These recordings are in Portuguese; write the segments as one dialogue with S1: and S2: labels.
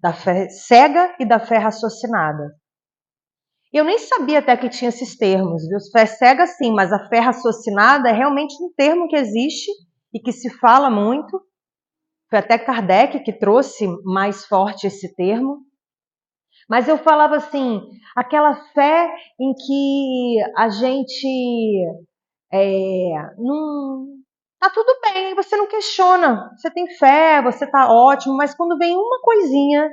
S1: da fé cega e da fé raciocinada. Eu nem sabia até que tinha esses termos, viu? Fé cega sim, mas a fé raciocinada é realmente um termo que existe e que se fala muito. Foi até Kardec que trouxe mais forte esse termo. Mas eu falava assim, aquela fé em que a gente não tá tudo bem, você não questiona, você tem fé, você tá ótimo, mas quando vem uma coisinha,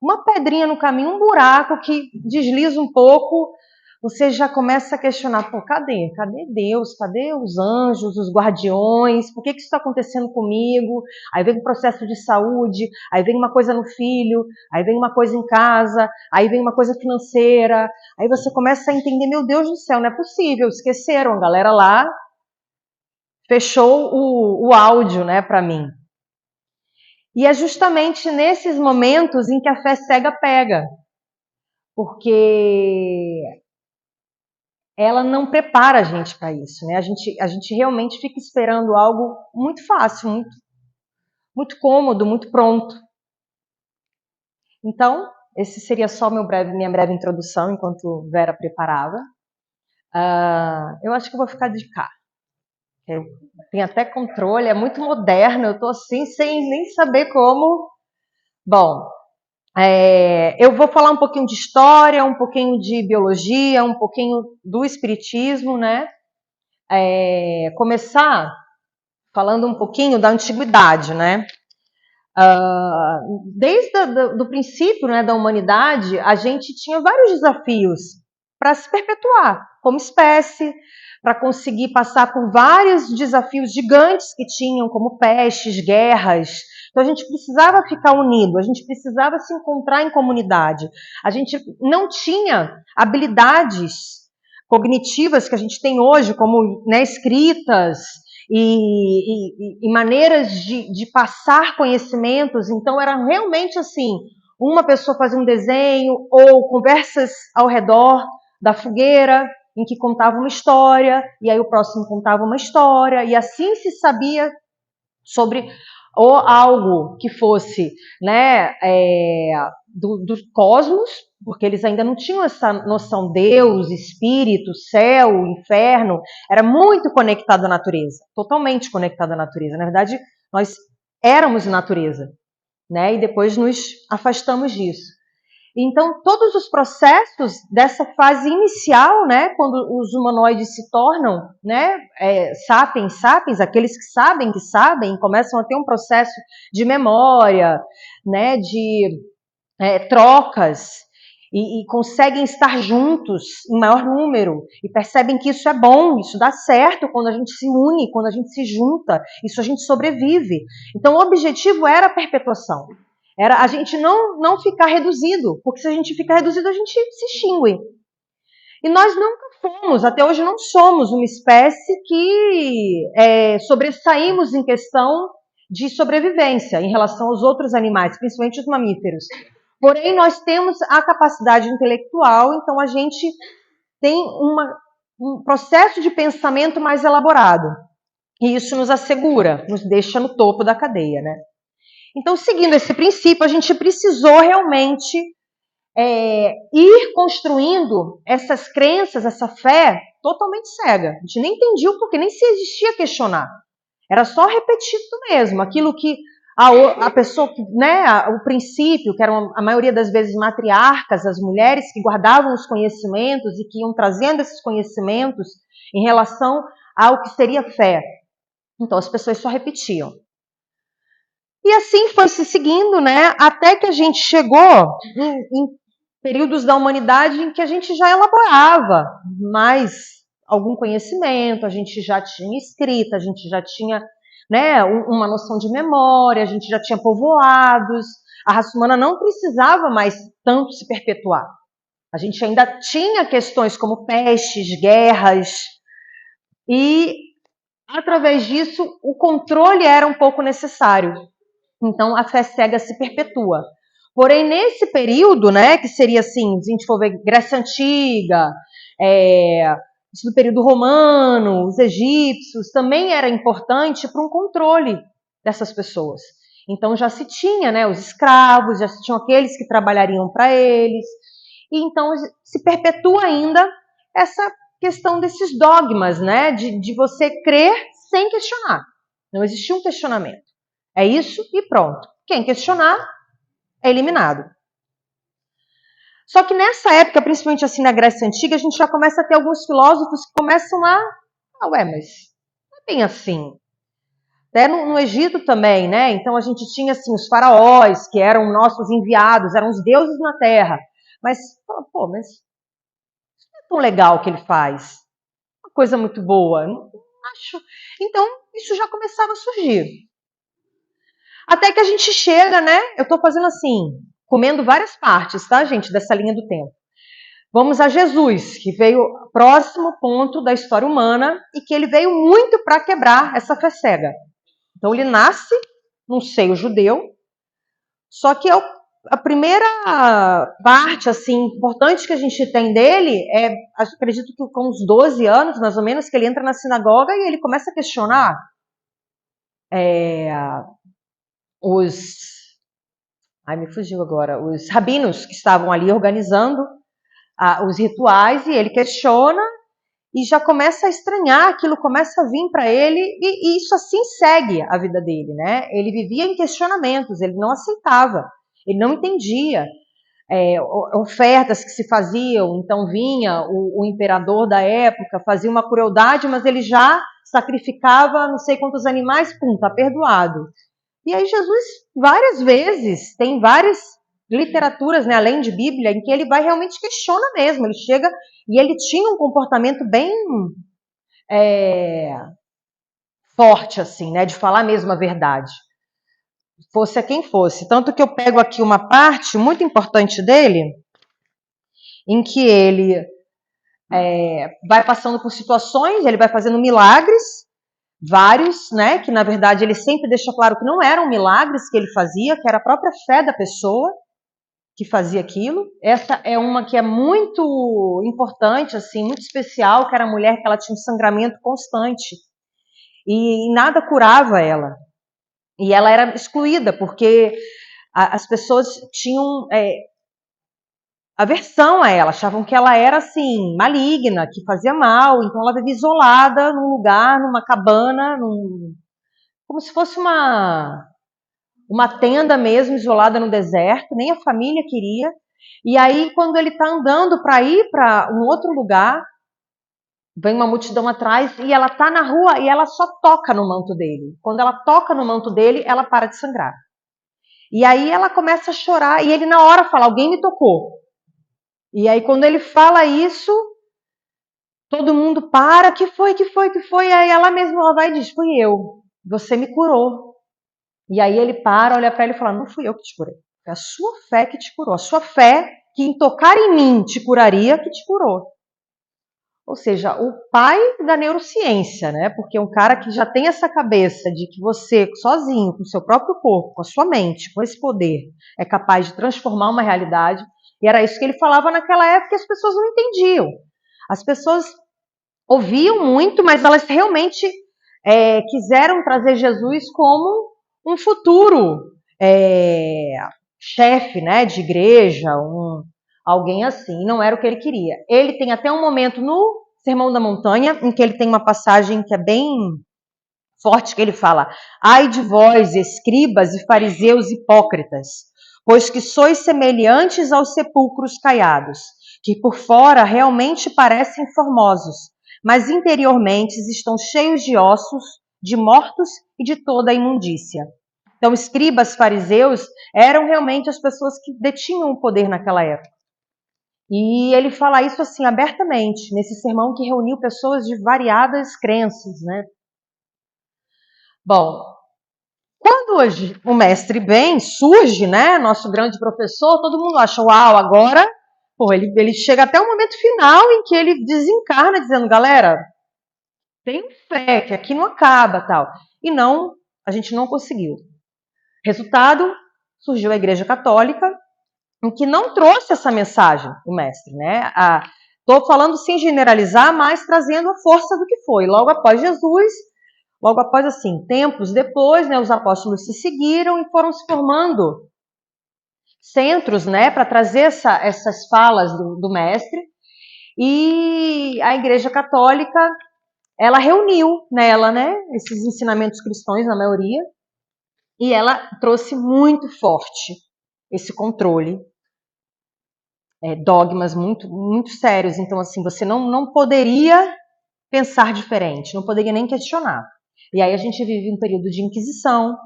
S1: uma pedrinha no caminho, um buraco que desliza um pouco, você já começa a questionar, pô, cadê? Cadê Deus? Cadê os anjos, os guardiões? Por que isso está acontecendo comigo? Aí vem um processo de saúde, aí vem uma coisa no filho, aí vem uma coisa em casa, aí vem uma coisa financeira, aí você começa a entender, meu Deus do céu, não é possível, esqueceram, a galera lá fechou o áudio, né, para mim. E é justamente nesses momentos em que a fé cega pega, porque ela não prepara a gente para isso, né? A gente realmente fica esperando algo muito fácil, muito cômodo, muito pronto. Então, esse seria só minha breve introdução, enquanto Vera preparava. Eu acho que eu vou ficar de cá. Tem até controle, é muito moderno, eu estou assim sem nem saber como. Bom, eu vou falar um pouquinho de história, um pouquinho de biologia, um pouquinho do espiritismo, né? Começar falando um pouquinho da antiguidade, né? Desde o princípio, né, da humanidade, a gente tinha vários desafios para se perpetuar como espécie, para conseguir passar por vários desafios gigantes que tinham, como pestes, guerras. Então a gente precisava ficar unido, a gente precisava se encontrar em comunidade. A gente não tinha habilidades cognitivas que a gente tem hoje, como, né, escritas e maneiras de passar conhecimentos. Então era realmente assim, uma pessoa fazia um desenho ou conversas ao redor da fogueira, em que contava uma história, e aí o próximo contava uma história, e assim se sabia sobre ou algo que fosse, né, do cosmos, porque eles ainda não tinham essa noção Deus, espírito, céu, inferno, era muito conectado à natureza, totalmente conectado à natureza. Na verdade, nós éramos natureza, né, e depois nos afastamos disso. Então, todos os processos dessa fase inicial, né, quando os humanoides se tornam, né, sapiens, aqueles que sabem, começam a ter um processo de memória, né, de trocas, e conseguem estar juntos em maior número, e percebem que isso é bom, isso dá certo quando a gente se une, quando a gente se junta, isso a gente sobrevive. Então, o objetivo era a perpetuação. Era a gente não ficar reduzido, porque se a gente ficar reduzido, a gente se extingue. E nós nunca fomos, até hoje não somos uma espécie que sobressaímos em questão de sobrevivência em relação aos outros animais, principalmente os mamíferos. Porém, nós temos a capacidade intelectual, então a gente tem um processo de pensamento mais elaborado. E isso nos assegura, nos deixa no topo da cadeia, né? Então, seguindo esse princípio, a gente precisou realmente ir construindo essas crenças, essa fé totalmente cega. A gente nem entendia o porquê, nem se existia questionar. Era só repetido mesmo, aquilo que a pessoa, né, o princípio, que eram a maioria das vezes matriarcas, as mulheres que guardavam os conhecimentos e que iam trazendo esses conhecimentos em relação ao que seria fé. Então, as pessoas só repetiam. E assim foi se seguindo, né, até que a gente chegou em períodos da humanidade em que a gente já elaborava mais algum conhecimento, a gente já tinha escrita, a gente já tinha, né, uma noção de memória, a gente já tinha povoados, a raça humana não precisava mais tanto se perpetuar. A gente ainda tinha questões como pestes, guerras, e através disso o controle era um pouco necessário. Então, a fé cega se perpetua. Porém, nesse período, né, que seria assim, se a gente for ver Grécia Antiga, isso do período romano, os egípcios, também era importante para um controle dessas pessoas. Então já se tinha, né, os escravos, já se tinham aqueles que trabalhariam para eles, e então se perpetua ainda essa questão desses dogmas, né, de você crer sem questionar. Não existia um questionamento. É isso e pronto. Quem questionar é eliminado. Só que nessa época, principalmente assim na Grécia Antiga, a gente já começa a ter alguns filósofos que começam a... mas não é bem assim. Até no Egito também, né? Então a gente tinha assim os faraós, que eram nossos enviados, eram os deuses na terra. Mas, mas não é tão legal o que ele faz. Uma coisa muito boa. Não acho. Então, isso já começava a surgir. Até que a gente chega, né? Eu estou fazendo assim, comendo várias partes, tá, gente, dessa linha do tempo. Vamos a Jesus, que veio próximo ponto da história humana e que ele veio muito para quebrar essa fé cega. Então ele nasce num seio judeu, só que a primeira parte assim importante que a gente tem dele é, acredito que com uns 12 anos, mais ou menos, que ele entra na sinagoga e ele começa a questionar me fugiu agora, os rabinos que estavam ali organizando os rituais, e ele questiona e já começa a estranhar, aquilo começa a vir para ele, e isso assim segue a vida dele, né? Ele vivia em questionamentos, ele não aceitava, ele não entendia ofertas que se faziam, então vinha o imperador da época, fazia uma crueldade, mas ele já sacrificava não sei quantos animais, tá perdoado. E aí Jesus, várias vezes, tem várias literaturas, né, além de Bíblia, em que ele vai realmente questiona mesmo, ele chega e ele tinha um comportamento bem forte, assim, né, de falar mesmo a verdade, fosse a quem fosse. Tanto que eu pego aqui uma parte muito importante dele, em que ele vai passando por situações, ele vai fazendo milagres, vários, né, que na verdade ele sempre deixa claro que não eram milagres que ele fazia, que era a própria fé da pessoa que fazia aquilo. Essa é uma que é muito importante, assim, muito especial, que era a mulher que ela tinha um sangramento constante e nada curava ela. E ela era excluída porque as pessoas tinham aversão a ela, achavam que ela era assim, maligna, que fazia mal, então ela vivia isolada num lugar, numa cabana, como se fosse uma tenda mesmo, isolada no deserto, nem a família queria. E aí, quando ele está andando para ir para um outro lugar, vem uma multidão atrás e ela está na rua e ela só toca no manto dele. Quando ela toca no manto dele, ela para de sangrar. E aí ela começa a chorar e ele na hora fala, alguém me tocou. E aí quando ele fala isso, todo mundo para, que foi? E aí ela mesma vai e diz, fui eu, você me curou. E aí ele para, olha para ele e fala, não fui eu que te curei, foi a sua fé que te curou, a sua fé que em tocar em mim te curaria, que te curou. Ou seja, o pai da neurociência, né? Porque um cara que já tem essa cabeça de que você, sozinho, com o seu próprio corpo, com a sua mente, com esse poder, é capaz de transformar uma realidade. E era isso que ele falava naquela época, e as pessoas não entendiam. As pessoas ouviam muito, mas elas realmente quiseram trazer Jesus como um futuro chefe, né, de igreja, alguém assim. Não era o que ele queria. Ele tem até um momento no Sermão da Montanha, em que ele tem uma passagem que é bem forte, que ele fala, ai de vós, escribas e fariseus hipócritas, pois que sois semelhantes aos sepulcros caiados, que por fora realmente parecem formosos, mas interiormente estão cheios de ossos, de mortos e de toda a imundícia. Então, escribas, fariseus eram realmente as pessoas que detinham o poder naquela época. E ele fala isso assim abertamente, nesse sermão que reuniu pessoas de variadas crenças, né? Bom, quando hoje o mestre bem surge, né, nosso grande professor, todo mundo acha, uau, agora, ele chega até o momento final em que ele desencarna dizendo, galera, tenham fé, que aqui não acaba, tal. E não, a gente não conseguiu. Resultado, surgiu a Igreja Católica, em que não trouxe essa mensagem, o mestre, né? Estou falando sem generalizar, mas trazendo a força do que foi. Logo após Jesus, Logo após, assim, tempos depois, né, os apóstolos se seguiram e foram se formando centros, né, para trazer essas falas do mestre. E a Igreja Católica, ela reuniu nela, né, esses ensinamentos cristãos, na maioria, e ela trouxe muito forte esse controle, dogmas muito, muito sérios. Então, assim, você não poderia pensar diferente, não poderia nem questionar. E aí a gente vive um período de Inquisição,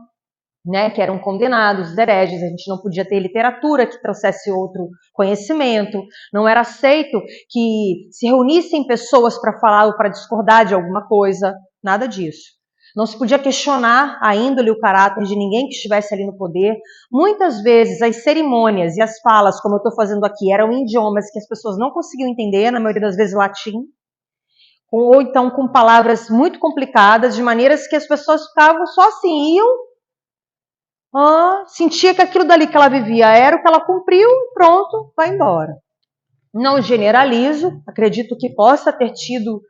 S1: né, que eram condenados, os hereges, a gente não podia ter literatura que trouxesse outro conhecimento, não era aceito que se reunissem pessoas para falar ou para discordar de alguma coisa, nada disso. Não se podia questionar a índole e o caráter de ninguém que estivesse ali no poder. Muitas vezes as cerimônias e as falas, como eu estou fazendo aqui, eram em idiomas que as pessoas não conseguiam entender, na maioria das vezes latim, ou então com palavras muito complicadas, de maneiras que as pessoas ficavam só assim, iam, sentia que aquilo dali que ela vivia era o que ela cumpriu e pronto, vai embora. Não generalizo, acredito que possa ter tido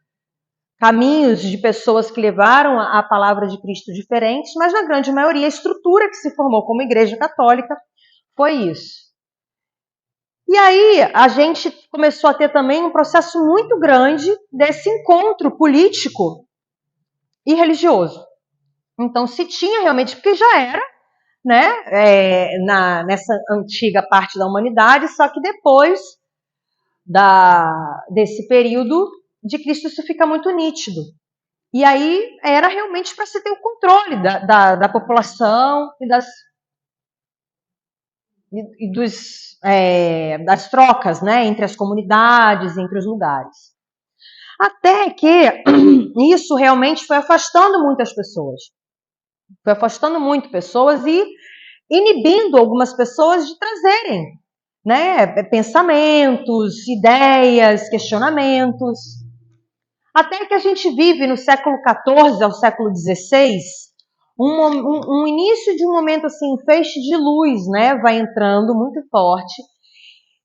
S1: caminhos de pessoas que levaram a palavra de Cristo diferentes, mas na grande maioria a estrutura que se formou como Igreja Católica foi isso. E aí a gente começou a ter também um processo muito grande desse encontro político e religioso. Então se tinha realmente, porque já era, né, nessa antiga parte da humanidade, só que depois desse período de Cristo isso fica muito nítido. E aí era realmente para se ter o controle da população e das trocas, né, entre as comunidades, entre os lugares. Até que isso realmente foi afastando muitas pessoas. Foi afastando muito pessoas e inibindo algumas pessoas de trazerem, né, pensamentos, ideias, questionamentos. Até que a gente vive no século XIV ao século XVI, um início de um momento assim, um feixe de luz, né, vai entrando muito forte,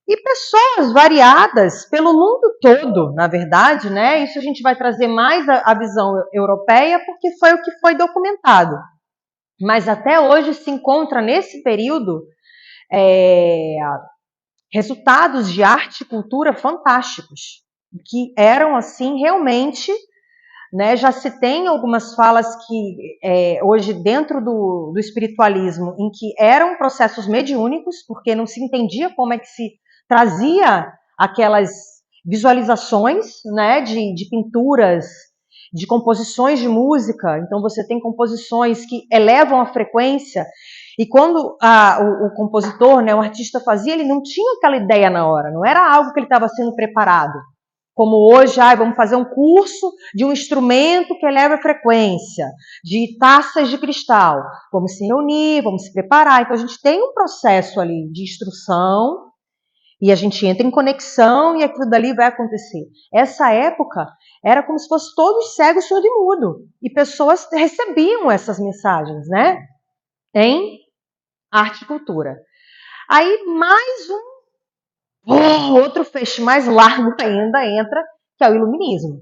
S1: e pessoas variadas pelo mundo todo, na verdade, né, isso a gente vai trazer mais a visão europeia, porque foi o que foi documentado. Mas até hoje se encontra nesse período resultados de arte e cultura fantásticos, que eram assim realmente, né, já se tem algumas falas que hoje dentro do espiritualismo em que eram processos mediúnicos, porque não se entendia como é que se trazia aquelas visualizações, né, de pinturas, de composições de música. Então você tem composições que elevam a frequência, e quando o compositor, né, o artista fazia, ele não tinha aquela ideia na hora, não era algo que ele estava sendo preparado. Como hoje, vamos fazer um curso de um instrumento que eleva a frequência, de taças de cristal. Vamos se reunir, vamos se preparar. Então a gente tem um processo ali de instrução e a gente entra em conexão e aquilo dali vai acontecer. Essa época era como se fosse todos cegos, surdo e mudo. E pessoas recebiam essas mensagens, né? Em arte e cultura. Aí mais outro feixe mais largo ainda entra, que é o iluminismo.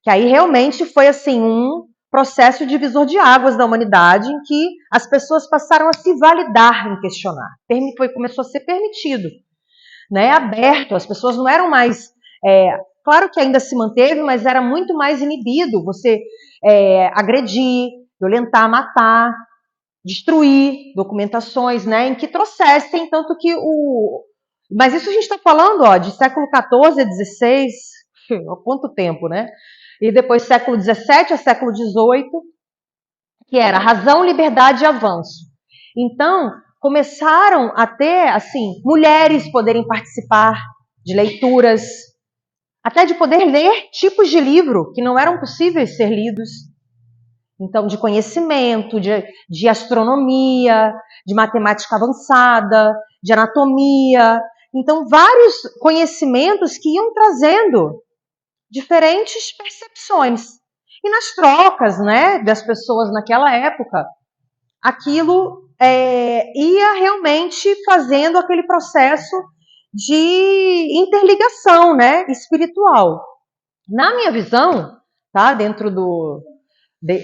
S1: Que aí realmente foi assim um processo divisor de águas da humanidade, em que as pessoas passaram a se validar em questionar. Começou a ser permitido, né, aberto. As pessoas não eram mais... claro que ainda se manteve, mas era muito mais inibido você agredir, violentar, matar, destruir documentações, né, em que trouxessem, tanto que Mas isso a gente está falando de século XIV a XVI, há quanto tempo, né? E depois século XVII a século XVIII, que era razão, liberdade e avanço. Então, começaram a ter, assim, mulheres poderem participar de leituras, até de poder ler tipos de livro que não eram possíveis ser lidos. Então, de conhecimento, de astronomia, de matemática avançada, de anatomia. Então, vários conhecimentos que iam trazendo diferentes percepções. E nas trocas, né, das pessoas naquela época, aquilo ia realmente fazendo aquele processo de interligação, né, espiritual. Na minha visão, tá, dentro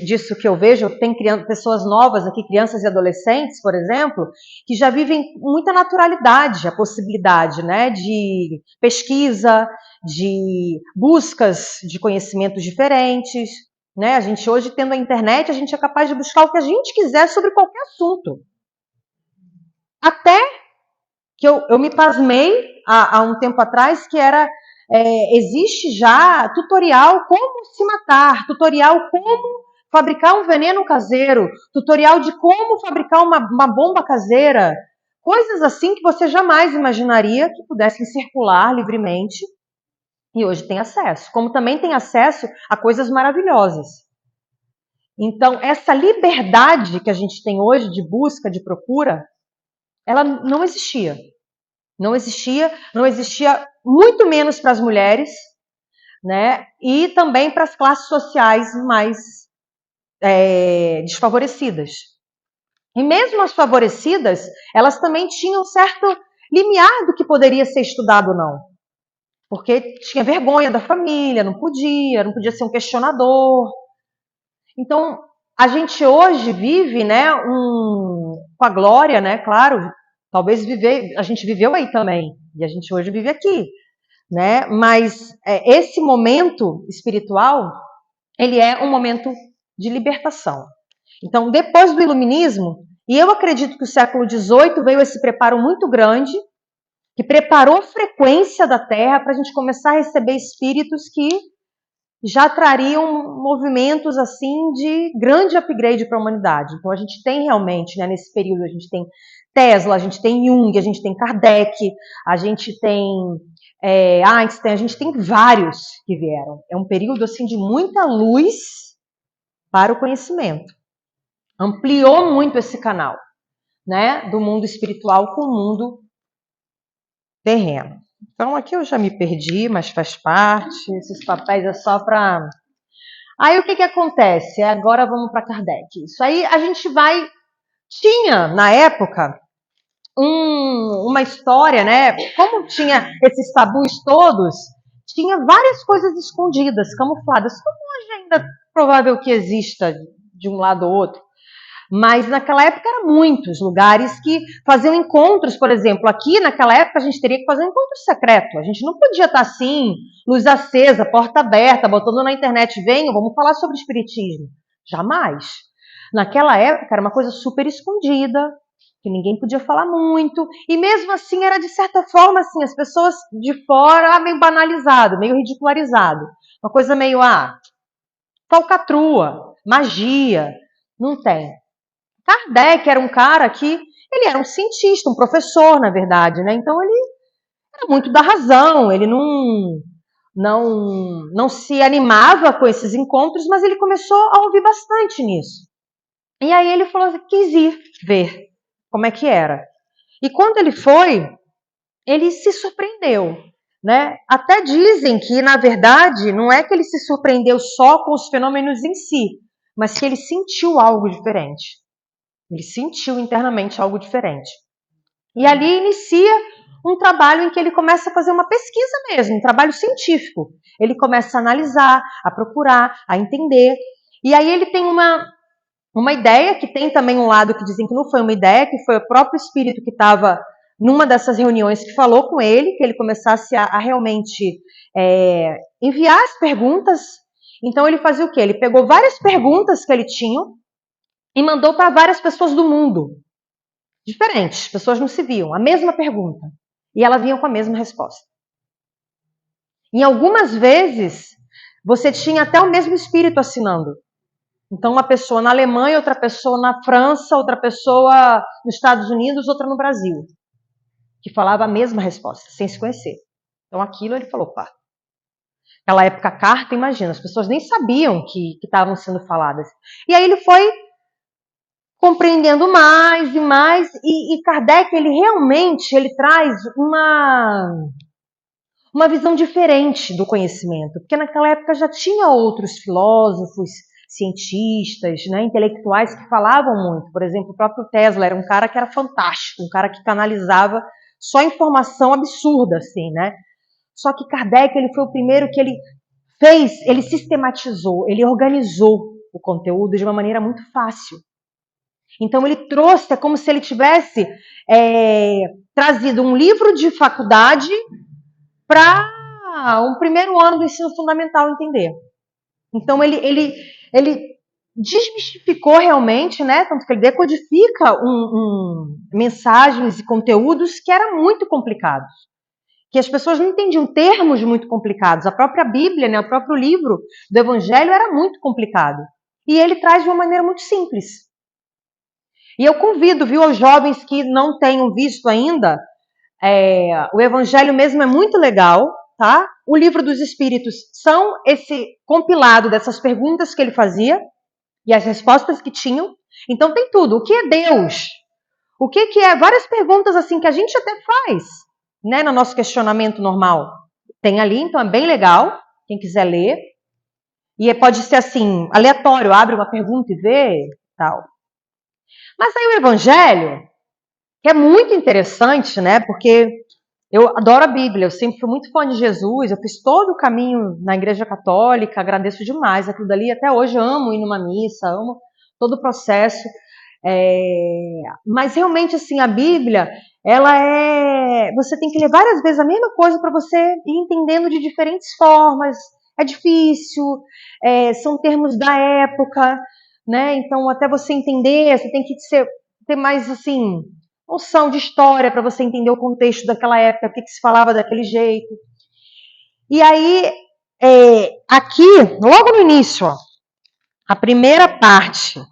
S1: disso que eu vejo, tem pessoas novas aqui, crianças e adolescentes, por exemplo, que já vivem com muita naturalidade a possibilidade, né, de pesquisa, de buscas de conhecimentos diferentes, né? A gente hoje, tendo a internet, a gente é capaz de buscar o que a gente quiser sobre qualquer assunto. Até que eu me pasmei há um tempo atrás, que era, existe já tutorial como se matar, tutorial como fabricar um veneno caseiro, tutorial de como fabricar uma bomba caseira, coisas assim que você jamais imaginaria que pudessem circular livremente, e hoje tem acesso, como também tem acesso a coisas maravilhosas. Então, essa liberdade que a gente tem hoje de busca, de procura, ela não existia. Não existia muito menos para as mulheres, né? E também para as classes sociais mais desfavorecidas. E mesmo as favorecidas, elas também tinham um certo limiar do que poderia ser estudado ou não. Porque tinha vergonha da família, não podia ser um questionador. Então, a gente hoje vive, né, com a glória, né, claro, talvez a gente viveu aí também, e a gente hoje vive aqui, né, mas esse momento espiritual, ele é um momento de libertação. Então, depois do iluminismo, e eu acredito que o século XVIII veio esse preparo muito grande, que preparou a frequência da Terra para a gente começar a receber espíritos que já trariam movimentos assim de grande upgrade para a humanidade. Então a gente tem realmente, né, nesse período, a gente tem Tesla, a gente tem Jung, a gente tem Kardec, a gente tem Einstein, a gente tem vários que vieram. É um período assim de muita luz para o conhecimento. Ampliou muito esse canal, né, do mundo espiritual com o mundo terreno. Então aqui eu já me perdi, mas faz parte. Esses papéis é só para... Aí o que acontece? Agora vamos para Kardec. Isso aí a gente vai... Tinha, na época, uma história, né? Como tinha esses tabus todos, tinha várias coisas escondidas, camufladas, como hoje ainda é provável que exista de um lado ou outro. Mas naquela época eram muitos lugares que faziam encontros, por exemplo, aqui naquela época a gente teria que fazer um encontro secreto, a gente não podia estar assim, luz acesa, porta aberta, botando na internet, venham, vamos falar sobre espiritismo. Jamais. Naquela época era uma coisa super escondida, que ninguém podia falar muito, e mesmo assim era de certa forma assim, as pessoas de fora meio banalizado, meio ridicularizado, uma coisa meio, falcatrua, magia, não tem. Kardec era um cara que, ele era um cientista, um professor, na verdade, né? Então ele era muito da razão, ele não se animava com esses encontros, mas ele começou a ouvir bastante nisso. E aí ele falou, quis ir ver como é que era. E quando ele foi, ele se surpreendeu, né? Até dizem que, na verdade, não é que ele se surpreendeu só com os fenômenos em si, mas que ele sentiu algo diferente. Ele sentiu internamente algo diferente. E ali inicia um trabalho em que ele começa a fazer uma pesquisa mesmo, um trabalho científico. Ele começa a analisar, a procurar, a entender. E aí ele tem uma ideia, que tem também um lado que dizem que não foi uma ideia, que foi o próprio espírito que estava numa dessas reuniões que falou com ele, que ele começasse a realmente enviar as perguntas. Então ele fazia o quê? Ele pegou várias perguntas que ele tinha, e mandou para várias pessoas do mundo. Diferentes, pessoas não se viam. A mesma pergunta. E elas vinham com a mesma resposta. Em algumas vezes, você tinha até o mesmo espírito assinando. Então, uma pessoa na Alemanha, outra pessoa na França, outra pessoa nos Estados Unidos, outra no Brasil. Que falava a mesma resposta, sem se conhecer. Então, aquilo ele falou, pá. Naquela época, a carta, imagina, as pessoas nem sabiam que estavam sendo faladas. E aí ele foi compreendendo mais e mais, e Kardec, ele realmente traz uma visão diferente do conhecimento, porque naquela época já tinha outros filósofos, cientistas, né, intelectuais que falavam muito. Por exemplo, o próprio Tesla era um cara que era fantástico, um cara que canalizava só informação absurda, assim, né? Só que Kardec, ele foi o primeiro que ele sistematizou, ele organizou. o conteúdo de uma maneira muito fácil. Então ele trouxe, é como se ele tivesse trazido um livro de faculdade para um primeiro ano do ensino fundamental entender. Então ele desmistificou realmente, né? Tanto que ele decodifica mensagens e conteúdos que eram muito complicados. Que as pessoas não entendiam termos muito complicados. A própria Bíblia, né, o próprio livro do Evangelho era muito complicado. E ele traz de uma maneira muito simples. E eu convido, viu, aos jovens que não tenham visto ainda, o Evangelho mesmo é muito legal, tá? O Livro dos Espíritos são esse compilado dessas perguntas que ele fazia e as respostas que tinham. Então tem tudo. O que é Deus? O que é? Várias perguntas assim que a gente até faz, né, no nosso questionamento normal. Tem ali, então é bem legal, quem quiser ler. E pode ser assim, aleatório, abre uma pergunta e vê, tal. Mas aí o Evangelho, que é muito interessante, né, porque eu adoro a Bíblia, eu sempre fui muito fã de Jesus, eu fiz todo o caminho na Igreja Católica, agradeço demais aquilo dali, até hoje amo ir numa missa, amo todo o processo. Mas realmente, assim, a Bíblia, você tem que ler várias vezes a mesma coisa para você ir entendendo de diferentes formas. É difícil, são termos da época, né? Então, até você entender, você tem que ter mais, assim, noção de história para você entender o contexto daquela época, o que se falava daquele jeito. E aí, aqui, logo no início, ó, a primeira página,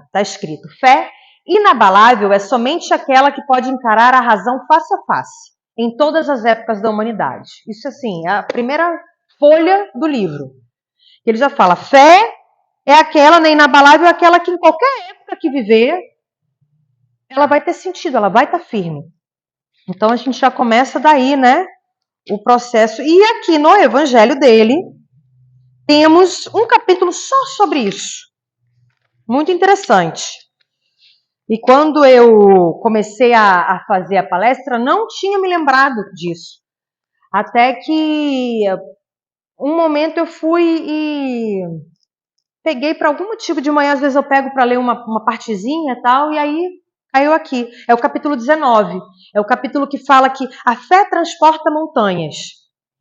S1: está escrito: fé inabalável é somente aquela que pode encarar a razão face a face, em todas as épocas da humanidade. Isso, assim, é a primeira folha do livro. Ele já fala: fé é aquela, né, inabalável, é aquela que em qualquer época que viver, ela vai ter sentido, ela vai estar firme. Então a gente já começa daí, né, o processo. E aqui no Evangelho dele, temos um capítulo só sobre isso. Muito interessante. E quando eu comecei a fazer a palestra, não tinha me lembrado disso. Até que um momento eu fui e peguei para algum motivo de manhã, às vezes eu pego para ler uma partezinha e tal, e aí caiu aqui. É o capítulo 19. É o capítulo que fala que a fé transporta montanhas.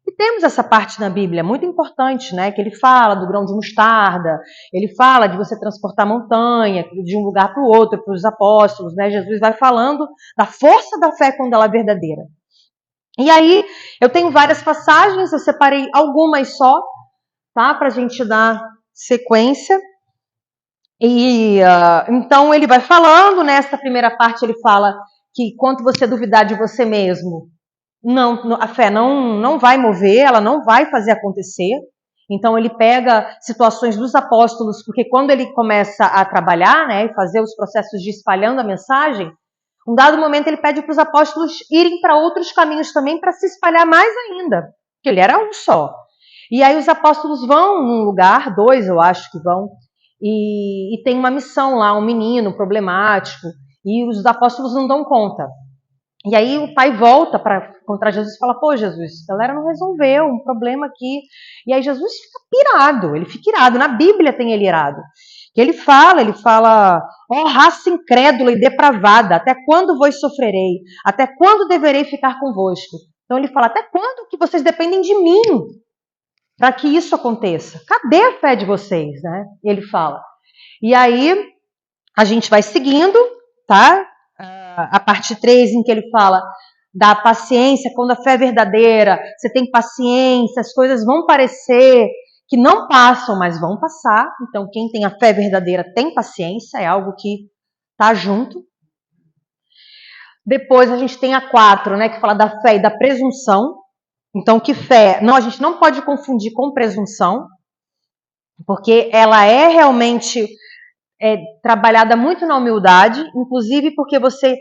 S1: E temos essa parte na Bíblia, muito importante, né? Que ele fala do grão de mostarda, ele fala de você transportar montanha de um lugar para o outro, para os apóstolos, né? Jesus vai falando da força da fé quando ela é verdadeira. E aí, eu tenho várias passagens, eu separei algumas só, tá? Para a gente dar sequência. E então ele vai falando, nessa primeira parte ele fala que quando você duvidar de você mesmo, a fé não vai mover, ela não vai fazer acontecer. Então ele pega situações dos apóstolos, porque quando ele começa a trabalhar, né, e fazer os processos de espalhando a mensagem, um dado momento ele pede para os apóstolos irem para outros caminhos também para se espalhar mais ainda, porque ele era um só. E aí os apóstolos vão num lugar, 2 eu acho que vão, e tem uma missão lá, um menino problemático, e os apóstolos não dão conta. E aí o pai volta para encontrar Jesus e fala: pô, Jesus, a galera não resolveu um problema aqui. E aí Jesus fica pirado, ele fica irado. Na Bíblia tem ele irado. Ele fala: ó, raça incrédula e depravada, até quando vos sofrerei? Até quando deverei ficar convosco? Então ele fala: até quando que vocês dependem de mim para que isso aconteça? Cadê a fé de vocês, né? Ele fala. E aí a gente vai seguindo, tá? A parte 3, em que ele fala da paciência, quando a fé é verdadeira, você tem paciência, as coisas vão parecer que não passam, mas vão passar. Então, quem tem a fé verdadeira tem paciência, é algo que tá junto. Depois a gente tem a 4, né, que fala da fé e da presunção. Então, que fé? Não, a gente não pode confundir com presunção, porque ela é realmente trabalhada muito na humildade, inclusive porque você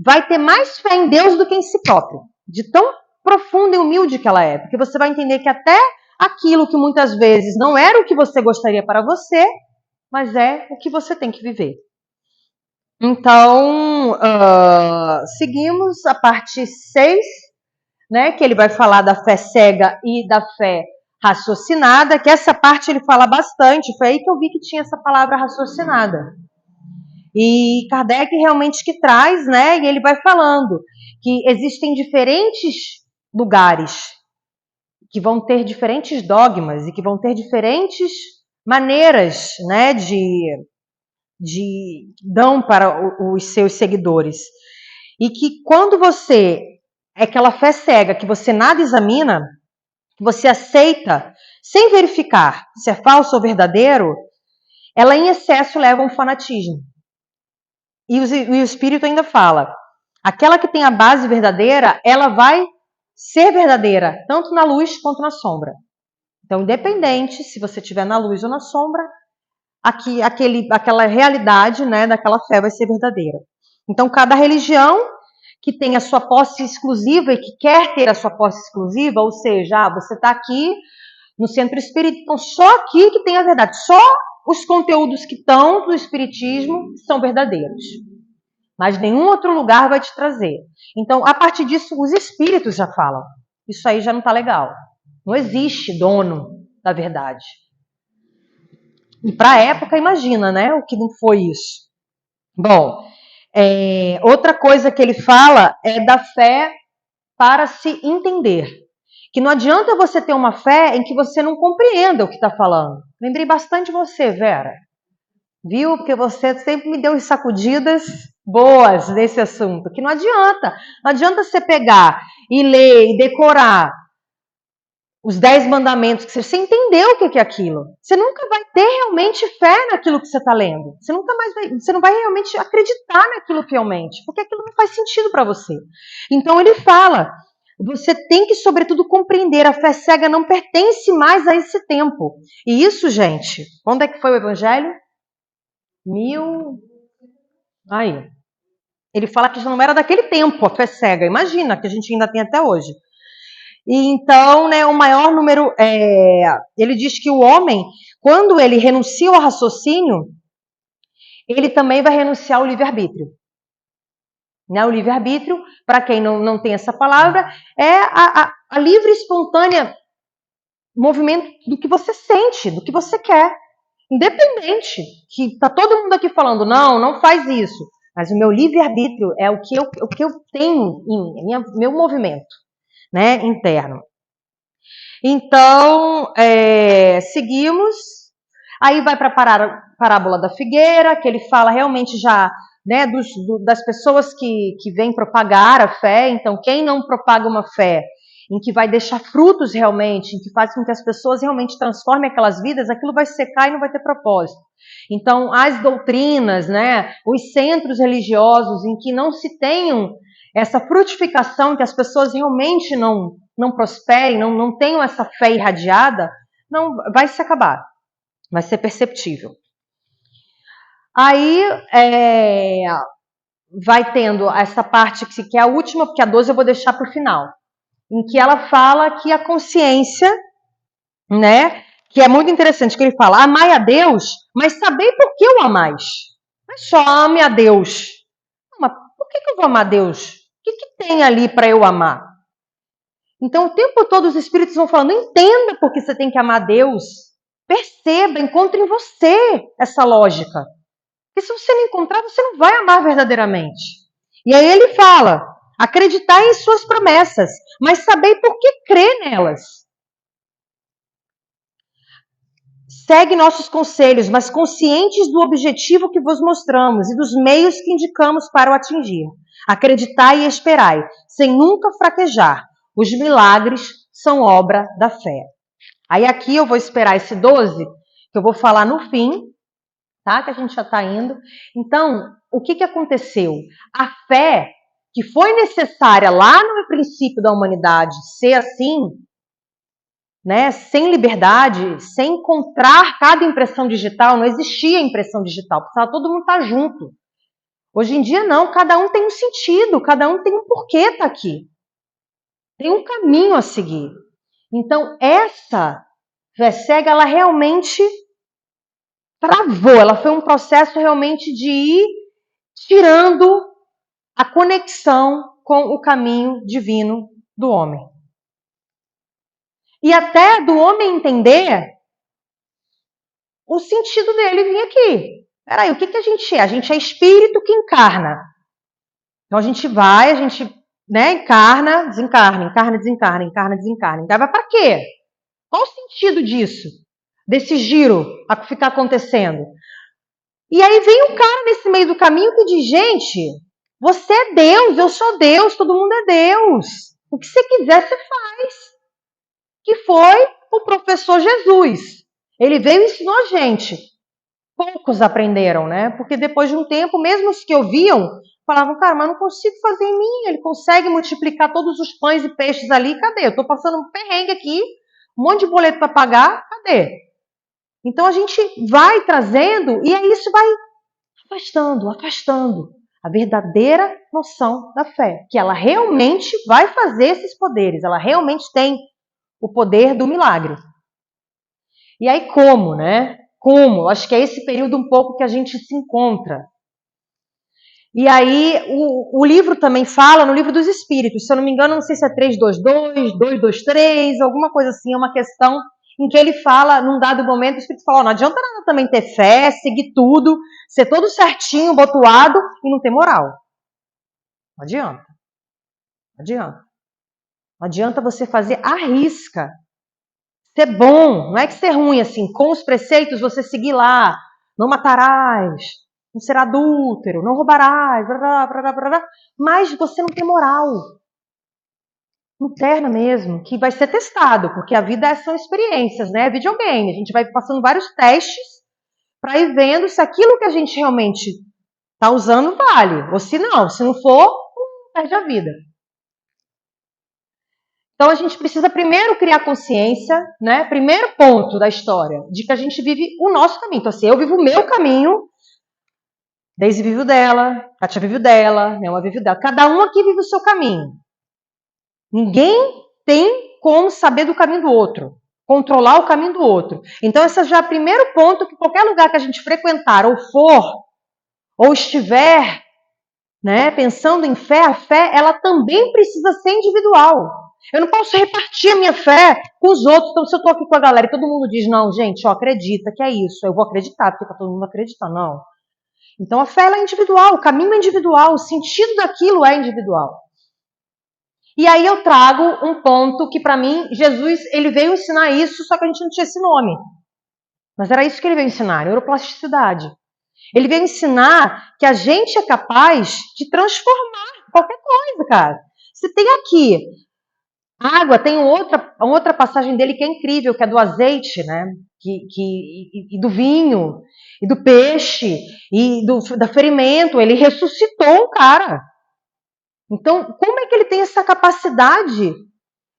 S1: vai ter mais fé em Deus do que em si próprio, de tão profunda e humilde que ela é, porque você vai entender que até aquilo que muitas vezes não era o que você gostaria para você, mas é o que você tem que viver. Então, seguimos a parte 6, né, que ele vai falar da fé cega e da fé raciocinada, que essa parte ele fala bastante, foi aí que eu vi que tinha essa palavra raciocinada. E Kardec realmente que traz, né, e ele vai falando que existem diferentes lugares que vão ter diferentes dogmas e que vão ter diferentes maneiras, né, de dão para os seus seguidores. E que quando você é aquela fé cega, que você nada examina, que você aceita sem verificar se é falso ou verdadeiro, ela em excesso leva a um fanatismo. E o Espírito ainda fala, aquela que tem a base verdadeira, ela vai ser verdadeira, tanto na luz quanto na sombra. Então, independente se você estiver na luz ou na sombra, aquela realidade, né, daquela fé vai ser verdadeira. Então, cada religião que tem a sua posse exclusiva e que quer ter a sua posse exclusiva, ou seja, você está aqui no centro espírita, então só aqui que tem a verdade, só os conteúdos que estão do espiritismo são verdadeiros, mas nenhum outro lugar vai te trazer. Então, a partir disso, os espíritos já falam, isso aí já não está legal, não existe dono da verdade. E para a época, imagina, né, o que não foi isso. Bom, outra coisa que ele fala é da fé para se entender. Que não adianta você ter uma fé em que você não compreenda o que está falando. Lembrei bastante de você, Vera. Viu? Porque você sempre me deu sacudidas boas nesse assunto. Que não adianta. Não adianta você pegar e ler e decorar os 10 mandamentos, que você entendeu o que é aquilo. Você nunca vai ter realmente fé naquilo que você está lendo. Você não vai realmente acreditar naquilo fielmente, porque aquilo não faz sentido para você. Então ele fala, você tem que, sobretudo, compreender, a fé cega não pertence mais a esse tempo. E isso, gente, quando é que foi o Evangelho? Aí. Ele fala que já não era daquele tempo a fé cega. Imagina, que a gente ainda tem até hoje. E então, né, o maior número, ele diz que o homem, quando ele renuncia ao raciocínio, ele também vai renunciar ao livre-arbítrio. Né? O livre-arbítrio, para quem não tem essa palavra, é a livre, espontânea movimento do que você sente, do que você quer. Independente, que tá todo mundo aqui falando, não faz isso. Mas o meu livre-arbítrio é o que eu tenho em mim, meu movimento, né, interno. Então, seguimos. Aí vai para a parábola da figueira, que ele fala realmente já, né, das pessoas que vêm propagar a fé. Então, quem não propaga uma fé em que vai deixar frutos realmente, em que faz com que as pessoas realmente transformem aquelas vidas, aquilo vai secar e não vai ter propósito. Então, as doutrinas, né, os centros religiosos em que não se tenham essa frutificação, que as pessoas realmente não prosperem, não tenham essa fé irradiada, não vai se acabar, vai ser perceptível. Aí vai tendo essa parte que é a última, porque a 12 eu vou deixar para o final, em que ela fala que a consciência, né, que é muito interessante, que ele fala, amai a Deus, mas sabei por que o amais. Não é só ame a Deus. Mas por que eu vou amar a Deus? O que tem ali para eu amar? Então, o tempo todo os espíritos vão falando, entenda por que você tem que amar a Deus. Perceba, encontre em você essa lógica. Porque se você não encontrar, você não vai amar verdadeiramente. E aí ele fala, acreditar em suas promessas, mas saber por que crer nelas. Segue nossos conselhos, mas conscientes do objetivo que vos mostramos e dos meios que indicamos para o atingir. Acreditai e esperai, sem nunca fraquejar. Os milagres são obra da fé. Aí aqui eu vou esperar esse 12, que eu vou falar no fim, tá? Que a gente já está indo. Então, o que aconteceu? A fé que foi necessária lá no princípio da humanidade ser assim, né? Sem liberdade, sem encontrar cada impressão digital, não existia impressão digital, precisava todo mundo estar junto. Hoje em dia não, cada um tem um sentido, cada um tem um porquê estar aqui. Tem um caminho a seguir. Então, essa fé cega, ela realmente travou, ela foi um processo realmente de ir tirando a conexão com o caminho divino do homem. E até do homem entender o sentido dele vir aqui. Peraí, o que a gente é? A gente é espírito que encarna. Então a gente, né, encarna, desencarna, encarna, desencarna, encarna, desencarna. Então vai para quê? Qual o sentido disso? Desse giro a ficar acontecendo? E aí vem um cara nesse meio do caminho que diz, gente, você é Deus, eu sou Deus, todo mundo é Deus. O que você quiser, você faz. Que foi o professor Jesus. Ele veio e ensinou a gente. Poucos aprenderam, né? Porque depois de um tempo, mesmo os que ouviam, falavam, cara, mas não consigo fazer em mim. Ele consegue multiplicar todos os pães e peixes ali, cadê? Eu tô passando um perrengue aqui, um monte de boleto para pagar, cadê? Então a gente vai trazendo e aí isso vai afastando a verdadeira noção da fé, que ela realmente vai fazer esses poderes, ela realmente tem o poder do milagre. E aí como, né? Como? Acho que é esse período um pouco que a gente se encontra. E aí o livro também fala, no livro dos Espíritos, se eu não me engano, não sei se é 322, 223, alguma coisa assim, é uma questão em que ele fala, num dado momento, o Espírito fala, não adianta nada também ter fé, seguir tudo, ser todo certinho, botuado e não ter moral. Não adianta. Não adianta. Não adianta você fazer à risca. Ser bom, não é que ser ruim, assim, com os preceitos você seguir lá, não matarás, não será adúltero, não roubarás, mas você não tem moral. Interna mesmo, que vai ser testado, porque a vida são experiências, né? É videogame, a gente vai passando vários testes para ir vendo se aquilo que a gente realmente está usando vale, ou se não for, perde a vida. Então a gente precisa primeiro criar consciência, né? Primeiro ponto da história, de que a gente vive o nosso caminho. Então assim, eu vivo o meu caminho, Daisy vive o dela, Kátia vive o dela, Nelma vive o dela. Cada um aqui vive o seu caminho. Ninguém tem como saber do caminho do outro, controlar o caminho do outro. Então esse já é o primeiro ponto, que qualquer lugar que a gente frequentar ou for, ou estiver, né, pensando em fé, a fé ela também precisa ser individual. Eu não posso repartir a minha fé com os outros. Então, se eu estou aqui com a galera e todo mundo diz, não, gente, ó, acredita que é isso, eu vou acreditar, porque está todo mundo acreditando. Não. Então, a fé ela é individual, o caminho é individual, o sentido daquilo é individual. E aí eu trago um ponto que, para mim, Jesus ele veio ensinar isso, só que a gente não tinha esse nome. Mas era isso que ele veio ensinar, neuroplasticidade. Ele veio ensinar que a gente é capaz de transformar qualquer coisa, cara. Você tem aqui água, tem outra passagem dele que é incrível, que é do azeite, né? E do vinho, e do peixe, e do ferimento. Ele ressuscitou um cara. Então, como é que ele tem essa capacidade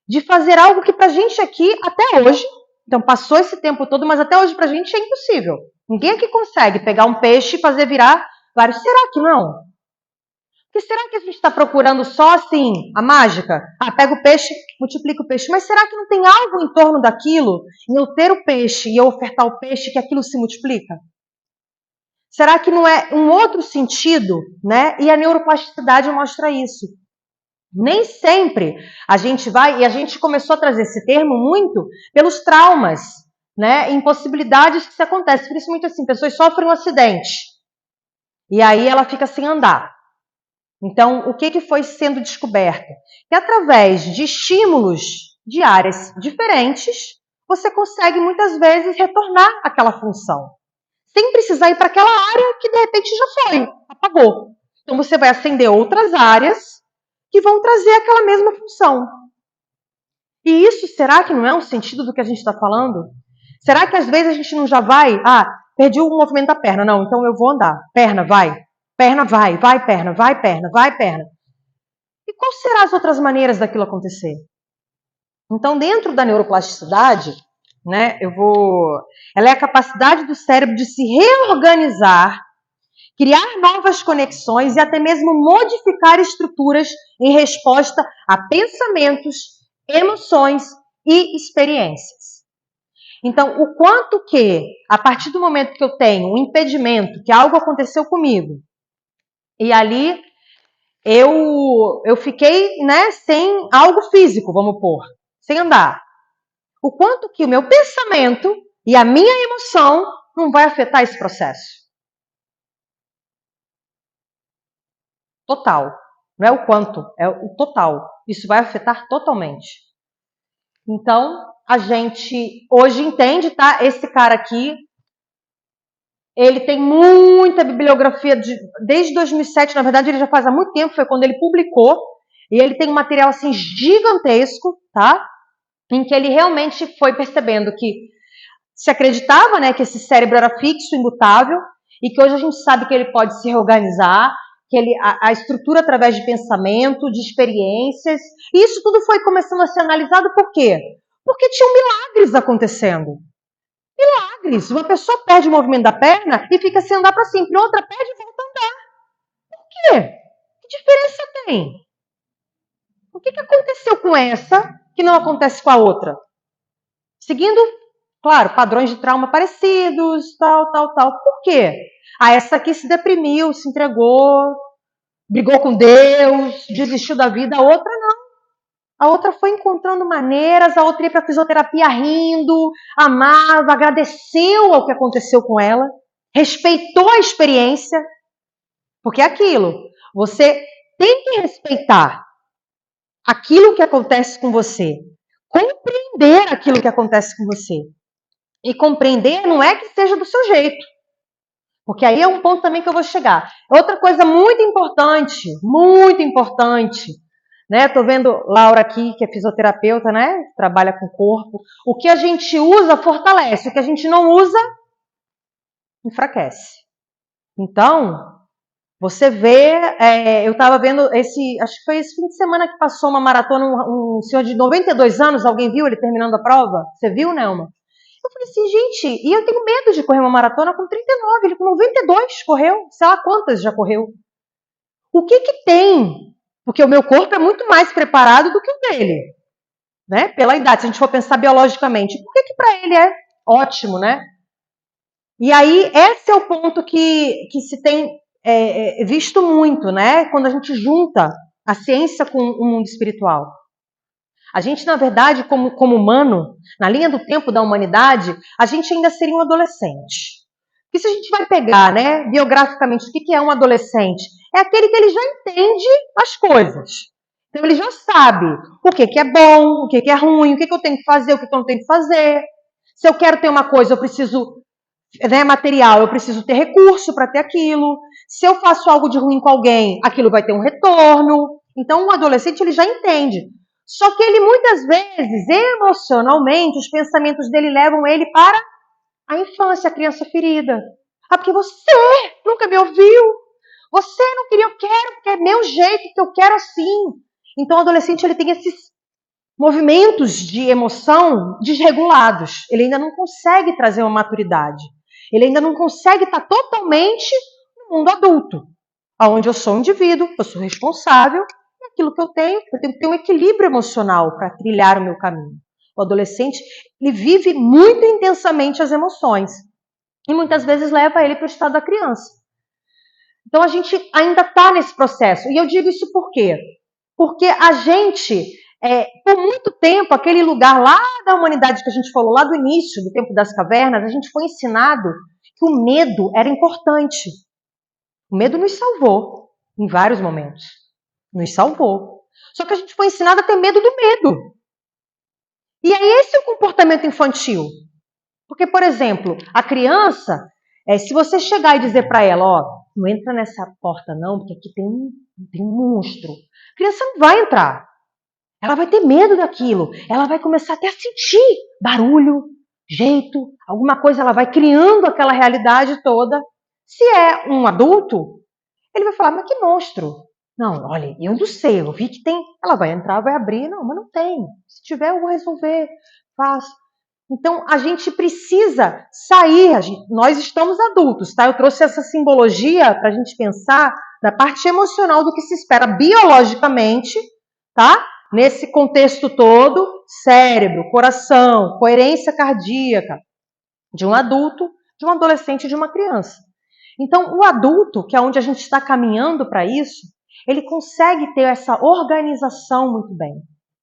S1: de fazer algo que pra gente aqui, até hoje, então passou esse tempo todo, mas até hoje pra gente é impossível. Ninguém aqui consegue pegar um peixe e fazer virar vários. Será que não? Porque será que a gente está procurando só assim, a mágica? Ah, pega o peixe, multiplica o peixe. Mas será que não tem algo em torno daquilo, em eu ter o peixe e eu ofertar o peixe, que aquilo se multiplica? Será que não é um outro sentido, né? E a neuroplasticidade mostra isso. Nem sempre a gente vai, e a gente começou a trazer esse termo muito pelos traumas, né? Impossibilidades que se acontecem. Por isso, muito assim, pessoas sofrem um acidente. E aí ela fica sem andar. Então, o que foi sendo descoberto? Que através de estímulos de áreas diferentes, você consegue muitas vezes retornar àquela função. Sem precisar ir para aquela área que de repente já foi, apagou. Então você vai acender outras áreas que vão trazer aquela mesma função. E isso, será que não é um sentido do que a gente está falando? Será que às vezes a gente não já vai, perdi o movimento da perna, não, então eu vou andar. Perna, vai, perna, vai, perna, vai, perna. E quais serão as outras maneiras daquilo acontecer? Então, dentro da neuroplasticidade, né, ela é a capacidade do cérebro de se reorganizar, criar novas conexões e até mesmo modificar estruturas em resposta a pensamentos, emoções e experiências. Então, o quanto que, a partir do momento que eu tenho um impedimento, que algo aconteceu comigo, e ali eu fiquei, né, sem algo físico, vamos pôr, sem andar. o quanto que o meu pensamento e a minha emoção não vai afetar esse processo. Total. Não é o quanto, é o total. Isso vai afetar totalmente. Então, a gente hoje entende, tá? Esse cara aqui, ele tem muita bibliografia, desde 2007, na verdade ele já faz há muito tempo, foi quando ele publicou, e ele tem um material assim gigantesco, tá? Em que ele realmente foi percebendo que se acreditava, né, que esse cérebro era fixo, imutável, e que hoje a gente sabe que ele pode se reorganizar, que a estrutura através de pensamento, de experiências, e isso tudo foi começando a ser analisado por quê? Porque tinham milagres acontecendo. Milagres! Uma pessoa perde o movimento da perna e fica sem andar para sempre, outra perde e volta a andar. Por quê? Que diferença tem? O que aconteceu com essa que não acontece com a outra? Seguindo, claro, padrões de trauma parecidos, tal. Por quê? Essa aqui se deprimiu, se entregou, brigou com Deus, desistiu da vida, a outra não. A outra foi encontrando maneiras, a outra ia para a fisioterapia rindo, amava, agradeceu ao que aconteceu com ela, respeitou a experiência, porque é aquilo, você tem que respeitar aquilo que acontece com você, compreender aquilo que acontece com você. E compreender não é que seja do seu jeito, porque aí é um ponto também que eu vou chegar. Outra coisa muito importante, né? Tô vendo Laura aqui, que é fisioterapeuta, né? Trabalha com o corpo. O que a gente usa fortalece, o que a gente não usa enfraquece. Então, você vê, eu estava vendo acho que foi esse fim de semana que passou uma maratona, um senhor de 92 anos, alguém viu ele terminando a prova? Você viu, Nelma? Eu falei assim, gente, e eu tenho medo de correr uma maratona com 39, ele com 92 correu, sei lá quantas já correu. O que tem? Porque o meu corpo é muito mais preparado do que o dele, né? Pela idade, se a gente for pensar biologicamente. Por que para ele é ótimo, né? E aí, esse é o ponto que se tem visto muito, né? Quando a gente junta a ciência com o mundo espiritual. A gente, na verdade, como humano, na linha do tempo da humanidade, a gente ainda seria um adolescente. Porque se a gente vai pegar, né, biograficamente, o que é um adolescente? É aquele que ele já entende as coisas. Então ele já sabe o que é bom, o que é ruim, o que eu tenho que fazer, o que eu não tenho que fazer. Se eu quero ter uma coisa, eu preciso, né, material, eu preciso ter recurso para ter aquilo. Se eu faço algo de ruim com alguém, aquilo vai ter um retorno. Então um adolescente ele já entende. Só que ele muitas vezes, emocionalmente, os pensamentos dele levam ele para a infância, a criança ferida. Porque você nunca me ouviu. Você não queria, eu quero, porque é meu jeito, que eu quero assim. Então o adolescente ele tem esses movimentos de emoção desregulados. Ele ainda não consegue trazer uma maturidade. Ele ainda não consegue estar totalmente no mundo adulto, onde eu sou um indivíduo, eu sou responsável, e aquilo que eu tenho que ter um equilíbrio emocional para trilhar o meu caminho. O adolescente, ele vive muito intensamente as emoções e muitas vezes leva ele para o estado da criança. Então a gente ainda está nesse processo. E eu digo isso por quê? Porque a gente, por muito tempo, aquele lugar lá da humanidade que a gente falou, lá do início, do tempo das cavernas, a gente foi ensinado que o medo era importante. O medo nos salvou em vários momentos. Nos salvou. Só que a gente foi ensinado a ter medo do medo. E aí esse é o comportamento infantil. Porque, por exemplo, a criança, se você chegar e dizer para ela, ó, não entra nessa porta não, porque aqui tem um monstro. A criança não vai entrar. Ela vai ter medo daquilo. Ela vai começar até a sentir barulho, jeito, alguma coisa. Ela vai criando aquela realidade toda. Se é um adulto, ele vai falar, mas que monstro. Não, olha, eu não sei, eu vi que tem. Ela vai entrar, vai abrir. Não, mas não tem. Se tiver, eu vou resolver. Faço. Então, a gente precisa sair. Nós estamos adultos, tá? Eu trouxe essa simbologia para a gente pensar da parte emocional do que se espera biologicamente, tá? Nesse contexto todo, cérebro, coração, coerência cardíaca de um adulto, de um adolescente e de uma criança. Então, o adulto, que é onde a gente está caminhando para isso, ele consegue ter essa organização muito bem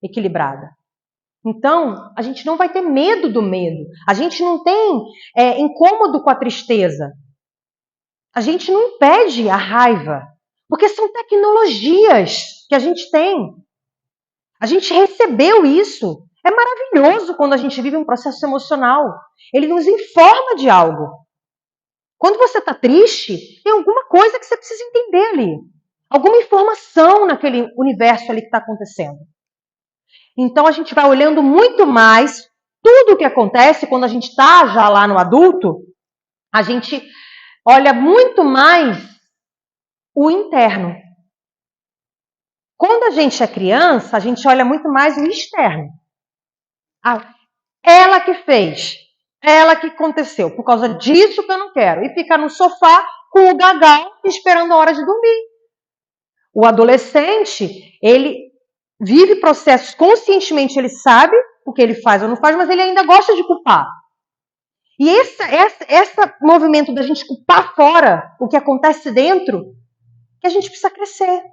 S1: equilibrada. Então, a gente não vai ter medo do medo. A gente não tem incômodo com a tristeza. A gente não impede a raiva. Porque são tecnologias que a gente tem. A gente recebeu isso. É maravilhoso quando a gente vive um processo emocional. Ele nos informa de algo. Quando você está triste, tem alguma coisa que você precisa entender ali. Alguma informação naquele universo ali que está acontecendo. Então a gente vai olhando muito mais tudo o que acontece quando a gente está já lá no adulto, a gente olha muito mais o interno. Quando a gente é criança, a gente olha muito mais o externo. Ela que fez, ela que aconteceu, por causa disso que eu não quero. E ficar no sofá com o gagal esperando a hora de dormir. O adolescente, ele vive processos conscientemente, ele sabe o que ele faz ou não faz, mas ele ainda gosta de culpar. E esse movimento da gente culpar fora o que acontece dentro, que a gente precisa crescer.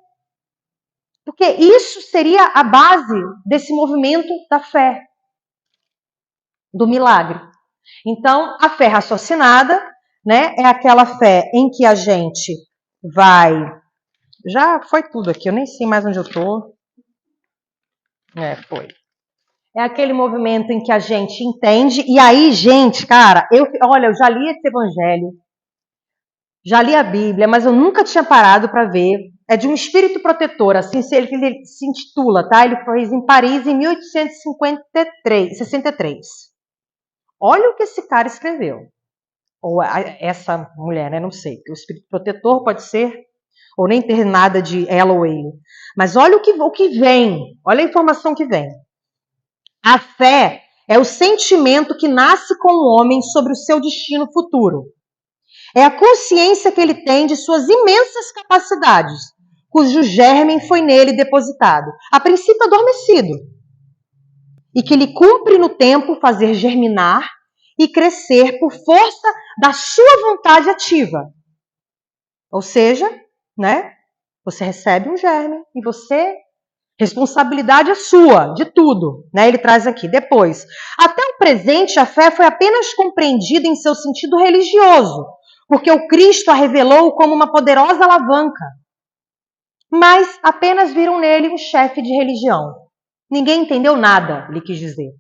S1: Porque isso seria a base desse movimento da fé, do milagre. Então, a fé raciocinada, né, é aquela fé em que a gente vai... Já foi tudo aqui, eu nem sei mais onde eu estou. Foi. É aquele movimento em que a gente entende, e aí, gente, cara, olha, eu já li esse evangelho, já li a Bíblia, mas eu nunca tinha parado para ver. É de um espírito protetor, assim, ele se intitula, tá? Ele foi em Paris em 1863. Olha o que esse cara escreveu. Ou essa mulher, né? Não sei. O espírito protetor pode ser, ou nem ter nada de ela ou ele. Mas olha o que vem, olha a informação que vem. A fé é o sentimento que nasce com o homem sobre o seu destino futuro. É a consciência que ele tem de suas imensas capacidades, cujo germe foi nele depositado, a princípio adormecido, e que lhe cumpre no tempo fazer germinar e crescer por força da sua vontade ativa. Ou seja, né, você recebe um germe e você... Responsabilidade é sua, de tudo, né? Ele traz aqui. Depois, até o presente, a fé foi apenas compreendida em seu sentido religioso, porque o Cristo a revelou como uma poderosa alavanca. Mas apenas viram nele um chefe de religião. Ninguém entendeu nada, lhe quis dizer.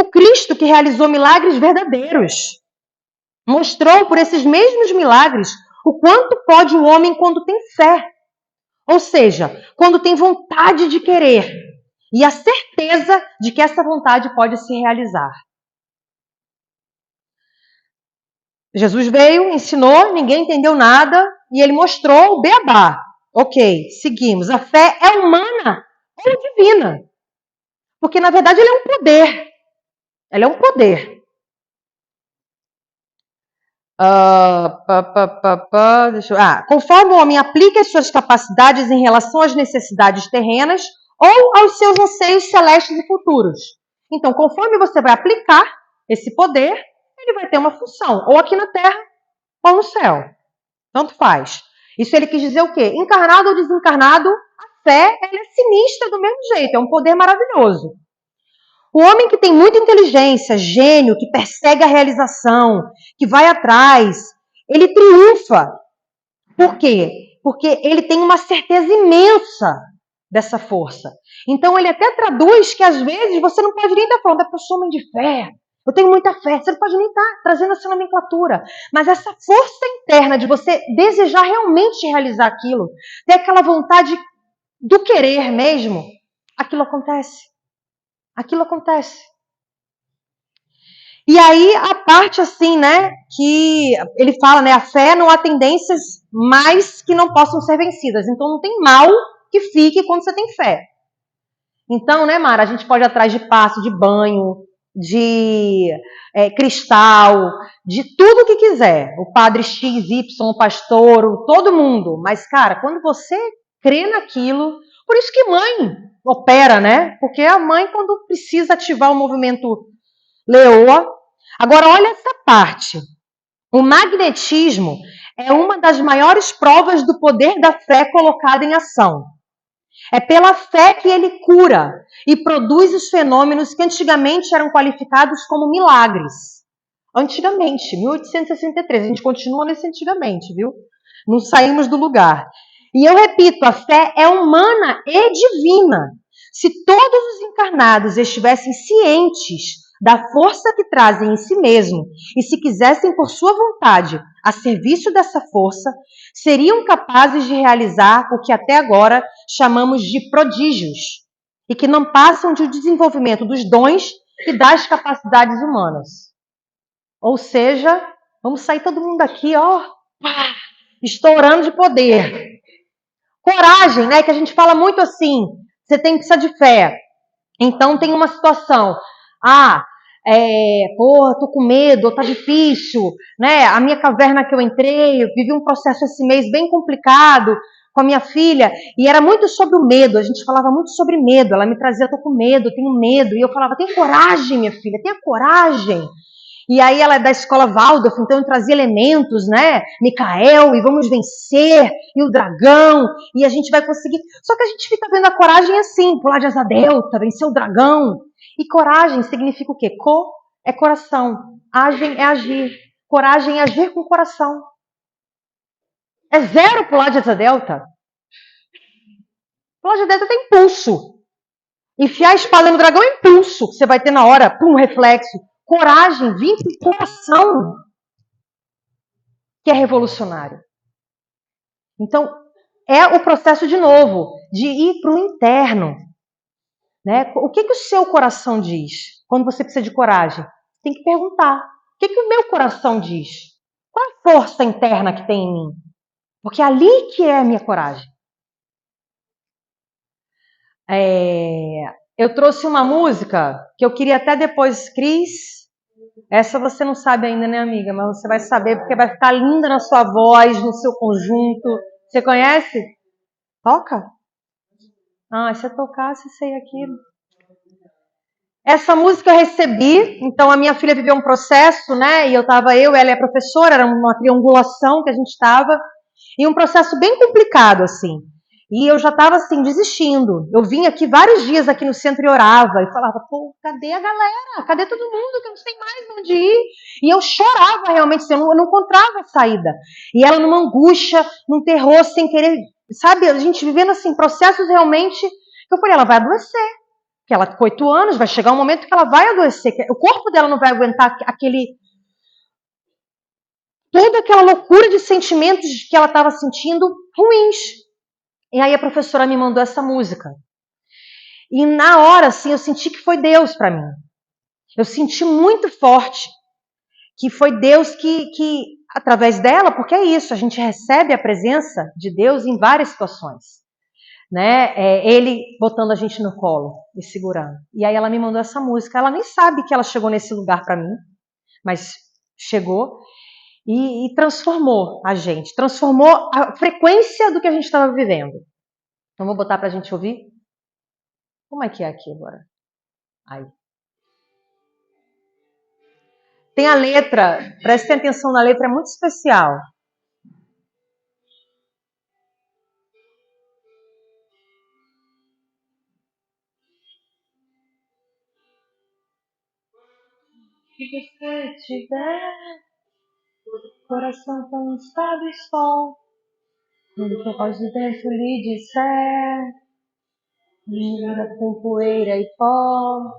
S1: O Cristo que realizou milagres verdadeiros, mostrou por esses mesmos milagres o quanto pode o homem quando tem fé. Ou seja, quando tem vontade de querer e a certeza de que essa vontade pode se realizar. Jesus veio, ensinou, ninguém entendeu nada e ele mostrou o beabá. Ok, seguimos. A fé é humana ou divina? Porque na verdade ela é um poder. Ela é um poder. Conforme o homem aplica as suas capacidades em relação às necessidades terrenas ou aos seus anseios celestes e futuros. Então, conforme você vai aplicar esse poder, ele vai ter uma função, ou aqui na Terra ou no céu. Tanto faz. Isso ele quis dizer o quê? Encarnado ou desencarnado, a fé ela é sinistra do mesmo jeito, é um poder maravilhoso. O homem que tem muita inteligência, gênio, que persegue a realização, que vai atrás, ele triunfa. Por quê? Porque ele tem uma certeza imensa dessa força. Então ele até traduz que às vezes você não pode nem estar falando, eu sou homem de fé, eu tenho muita fé, você não pode nem estar trazendo essa nomenclatura. Mas essa força interna de você desejar realmente realizar aquilo, ter aquela vontade do querer mesmo, aquilo acontece. Aquilo acontece. E aí a parte assim, né, que ele fala, né, a fé não há tendências mais que não possam ser vencidas. Então não tem mal que fique quando você tem fé. Então, né, Mara, a gente pode ir atrás de passo, de banho, de cristal, de tudo que quiser. O padre XY, o pastor, todo mundo. Mas, cara, quando você crê naquilo, por isso que mãe opera, né? Porque a mãe, quando precisa ativar o movimento leoa. Agora, olha essa parte. O magnetismo é uma das maiores provas do poder da fé colocada em ação. É pela fé que ele cura e produz os fenômenos que antigamente eram qualificados como milagres. Antigamente, 1863, a gente continua nesse antigamente, viu? Não saímos do lugar. E eu repito, a fé é humana e divina. Se todos os encarnados estivessem cientes da força que trazem em si mesmo e se quisessem por sua vontade a serviço dessa força, seriam capazes de realizar o que até agora chamamos de prodígios e que não passam de desenvolvimento dos dons e das capacidades humanas. Ou seja, vamos sair todo mundo aqui, ó, estourando de poder. Coragem, né? Que a gente fala muito assim, você tem que precisar de fé. Então tem uma situação, tô com medo, tá difícil, né? A minha caverna que eu entrei, eu vivi um processo esse mês bem complicado com a minha filha, e era muito sobre o medo, a gente falava muito sobre medo, ela me trazia, eu tô com medo, eu tenho medo, e eu falava, tenha coragem, minha filha, tenha coragem. E aí ela é da escola Waldorf, então eu trazia elementos, né? Micael, e vamos vencer, e o dragão, e a gente vai conseguir. Só que a gente fica vendo a coragem assim, pular de asa delta, vencer o dragão. E coragem significa o quê? Co é coração, agem é agir. Coragem é agir com o coração. É zero pular de asa delta. Pular de asa delta tem impulso. Enfiar a espada no dragão é impulso, que você vai ter na hora, pum, reflexo. Coragem, vem com o coração, que é revolucionário. Então, é o processo, de novo, de ir para o interno. Né? O que o seu coração diz quando você precisa de coragem? Tem que perguntar. O que o meu coração diz? Qual a força interna que tem em mim? Porque é ali que é a minha coragem. Eu trouxe uma música que eu queria até depois, Cris. Essa você não sabe ainda, né, amiga? Mas você vai saber porque vai ficar linda na sua voz, no seu conjunto. Você conhece? Toca? Se eu tocasse, sei aquilo. Essa música eu recebi, então a minha filha viveu um processo, né? E ela é professora, era uma triangulação que a gente estava, e um processo bem complicado, assim. E eu já estava, assim, desistindo. Eu vim aqui vários dias aqui no centro e orava, e falava, pô, cadê a galera? Cadê todo mundo? Que eu não sei mais onde ir. E eu chorava realmente, assim, eu não encontrava saída. E ela numa angústia, num terror, sem querer, sabe? A gente vivendo, assim, processos realmente, que eu falei, ela vai adoecer. Que ela com 8 anos, vai chegar um momento que ela vai adoecer, que o corpo dela não vai aguentar toda aquela loucura de sentimentos que ela estava sentindo ruins. E aí a professora me mandou essa música. E na hora, assim, eu senti que foi Deus para mim. Eu senti muito forte que foi Deus que, através dela, porque é isso, a gente recebe a presença de Deus em várias situações. Né? Ele botando a gente no colo e segurando. E aí ela me mandou essa música. Ela nem sabe que ela chegou nesse lugar para mim, mas chegou e transformou a gente, transformou a frequência do que a gente estava vivendo. Então vou botar para a gente ouvir. Como é que é aqui agora? Aí. Tem a letra, prestem atenção na letra, é muito especial. Se você tiver coração tão estado e sol, quando que a voz de dentro lhe disser, linda com poeira e pó,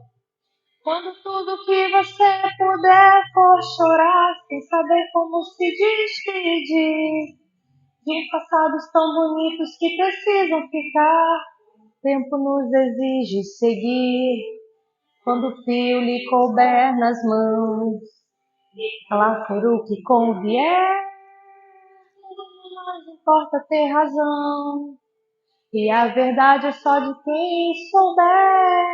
S1: quando tudo que você puder for chorar, sem saber como se despedir de passados tão bonitos que precisam ficar, o tempo nos exige seguir. Quando o fio lhe couber nas mãos, lá for o que convier, tudo mais importa ter razão, e a verdade é só de quem souber.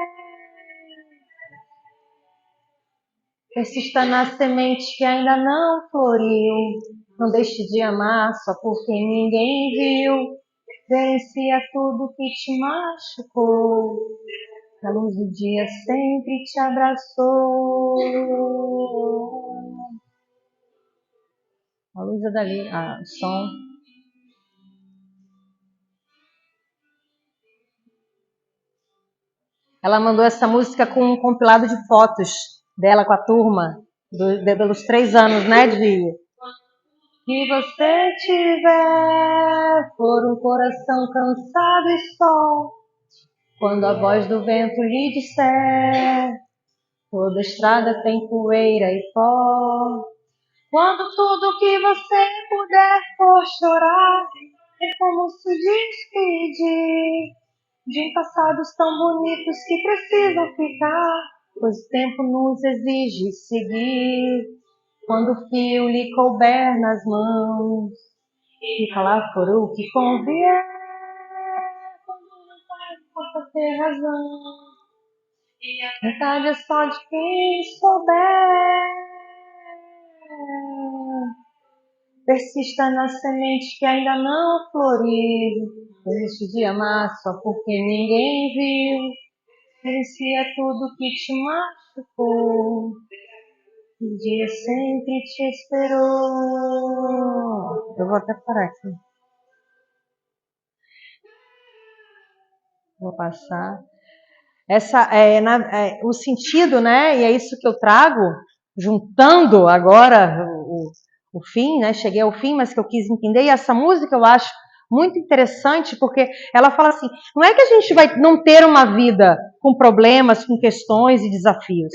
S1: Persista na semente que ainda não floriu, não deixe de amar só porque ninguém viu, vencia tudo que te machucou, a luz do dia sempre te abraçou. A luz é dali, o som. Ela mandou essa música com um compilado de fotos dela com a turma, dos 3 anos, né, de... Se você tiver for um coração cansado e só, quando a voz do vento lhe disser, toda estrada tem poeira e pó. Quando tudo que você puder for chorar, é como se despedir de passados tão bonitos que precisam ficar, pois o tempo nos exige seguir. Quando o fio lhe couber nas mãos, fica lá for o que convier. Quando não faz, possa ter razão, e a verdade é só de quem souber. Persista na semente que ainda não floriu. Desiste de amar só porque ninguém viu. Merecia tudo que te machucou. Um dia sempre te esperou. Eu vou até parar aqui. Vou passar. O sentido, né? E é isso que eu trago, juntando agora o fim, né? Cheguei ao fim, mas que eu quis entender. E essa música eu acho muito interessante, porque ela fala assim, não é que a gente vai não ter uma vida com problemas, com questões e desafios,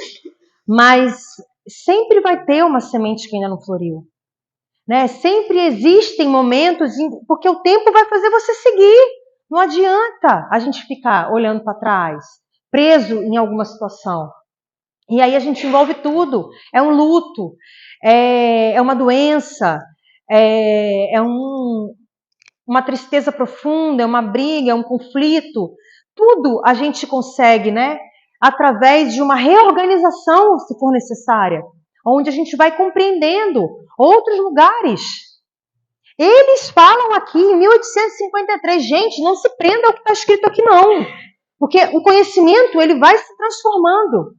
S1: mas sempre vai ter uma semente que ainda não floriu. Né? Sempre existem momentos, porque o tempo vai fazer você seguir. Não adianta a gente ficar olhando para trás, preso em alguma situação. E aí a gente envolve tudo. É um luto, é uma doença, uma tristeza profunda, é uma briga, é um conflito. Tudo a gente consegue, né? Através de uma reorganização, se for necessária, onde a gente vai compreendendo outros lugares. Eles falam aqui em 1853, gente, não se prenda ao que está escrito aqui não, porque o conhecimento ele vai se transformando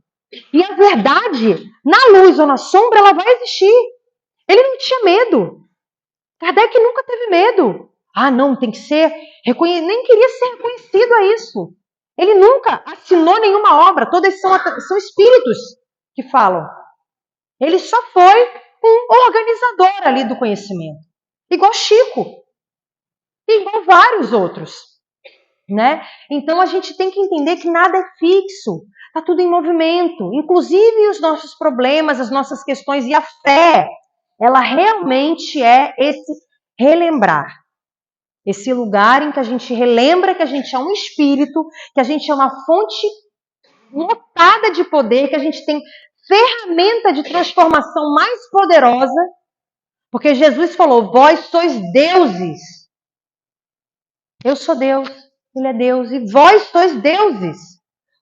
S1: e a verdade, na luz ou na sombra, ela vai existir. Ele não tinha medo. Kardec nunca teve medo. Ah, não, tem que ser reconhecido. Nem queria ser reconhecido a isso. Ele nunca assinou nenhuma obra. Todas são espíritos que falam. Ele só foi um organizador ali do conhecimento. Igual Chico. E igual vários outros. Né? Então a gente tem que entender que nada é fixo. Está tudo em movimento. Inclusive os nossos problemas, as nossas questões e a fé. Ela realmente é esse relembrar. Esse lugar em que a gente relembra que a gente é um espírito, que a gente é uma fonte lotada de poder, que a gente tem ferramenta de transformação mais poderosa, porque Jesus falou, vós sois deuses. Eu sou Deus, Ele é Deus, e vós sois deuses.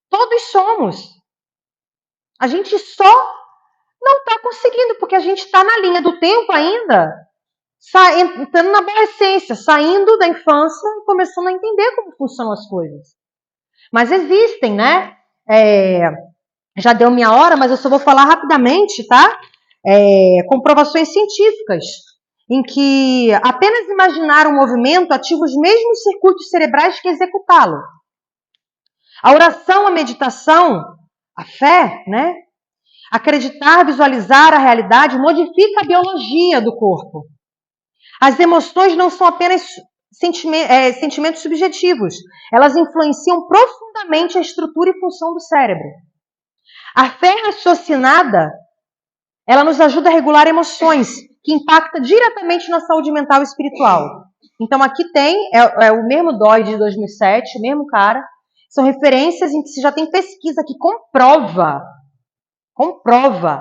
S1: Todos somos. A gente só não está conseguindo, porque a gente está na linha do tempo ainda, entrando na adolescência, saindo da infância e começando a entender como funcionam as coisas. Mas existem, né? Já deu minha hora, mas eu só vou falar rapidamente, tá? Comprovações científicas, em que apenas imaginar um movimento ativa os mesmos circuitos cerebrais que executá-lo. A oração, a meditação, a fé, né? Acreditar, visualizar a realidade modifica a biologia do corpo. As emoções não são apenas sentimentos subjetivos. Elas influenciam profundamente a estrutura e função do cérebro. A fé raciocinada, ela nos ajuda a regular emoções, que impacta diretamente na saúde mental e espiritual. Então aqui tem, o mesmo Dói de 2007, o mesmo cara. São referências em que se já tem pesquisa que comprova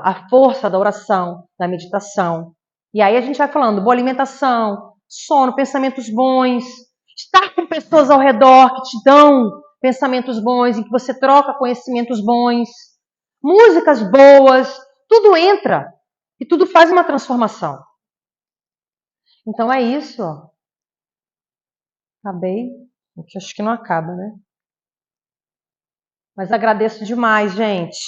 S1: a força da oração, da meditação. E aí a gente vai falando, boa alimentação, sono, pensamentos bons, estar com pessoas ao redor que te dão pensamentos bons, em que você troca conhecimentos bons, músicas boas, tudo entra e tudo faz uma transformação. Então é isso. Acabei, acho que não acaba, né? Mas agradeço demais, gente.